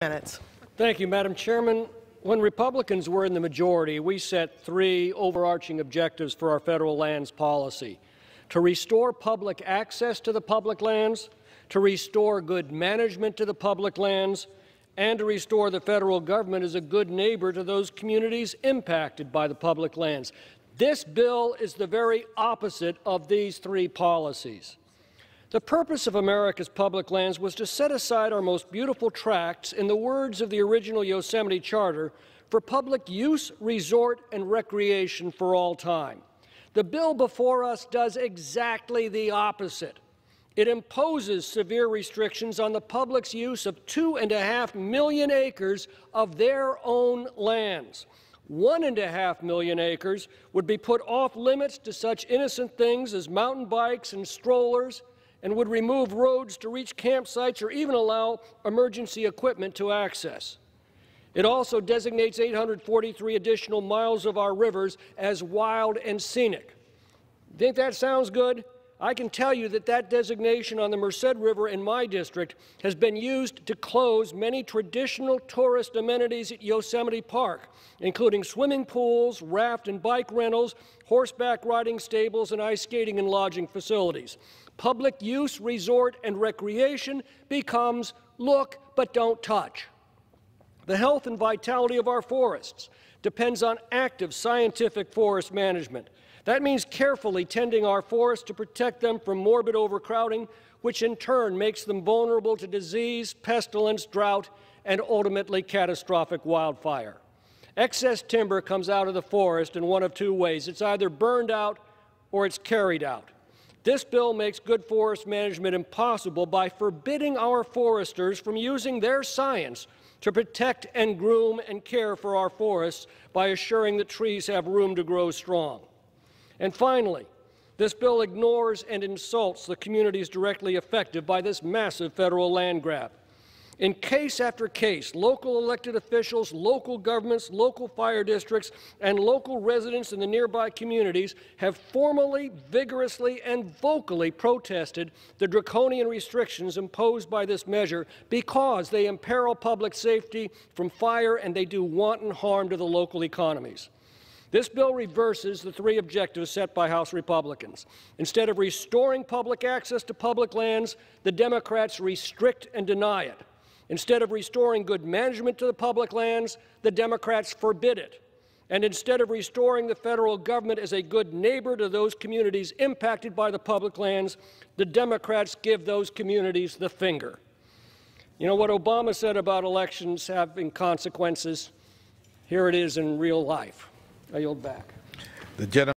Minutes. Thank you, Madam Chairman. When Republicans were in the majority, we set three overarching objectives for our federal lands policy: to restore public access to the public lands, to restore good management to the public lands, and to restore the federal government as a good neighbor to those communities impacted by the public lands. This bill is the very opposite of these three policies. The purpose of America's public lands was to set aside our most beautiful tracts, in the words of the original Yosemite Charter, for public use, resort, and recreation for all time. The bill before us does exactly the opposite. It imposes severe restrictions on the public's use of 2.5 million acres of their own lands. 1.5 million acres would be put off limits to such innocent things as mountain bikes and strollers, and would remove roads to reach campsites or even allow emergency equipment to access. It also designates 843 additional miles of our rivers as wild and scenic. Think that sounds good? I can tell you that that designation on the Merced River in my district has been used to close many traditional tourist amenities at Yosemite Park, including swimming pools, raft and bike rentals, horseback riding stables, and ice skating and lodging facilities. Public use, resort, and recreation becomes look but don't touch. The health and vitality of our forests depends on active scientific forest management. That means carefully tending our forests to protect them from morbid overcrowding, which in turn makes them vulnerable to disease, pestilence, drought, and ultimately catastrophic wildfire. Excess timber comes out of the forest in one of two ways. It's either burned out or it's carried out. This bill makes good forest management impossible by forbidding our foresters from using their science to protect and groom and care for our forests by assuring that trees have room to grow strong. And finally, this bill ignores and insults the communities directly affected by this massive federal land grab. In case after case, local elected officials, local governments, local fire districts, and local residents in the nearby communities have formally, vigorously, and vocally protested the draconian restrictions imposed by this measure because they imperil public safety from fire and they do wanton harm to the local economies. This bill reverses the three objectives set by House Republicans. Instead of restoring public access to public lands, the Democrats restrict and deny it. Instead of restoring good management to the public lands, the Democrats forbid it. And instead of restoring the federal government as a good neighbor to those communities impacted by the public lands, the Democrats give those communities the finger. You know what Obama said about elections having consequences? Here it is in real life. I yield back.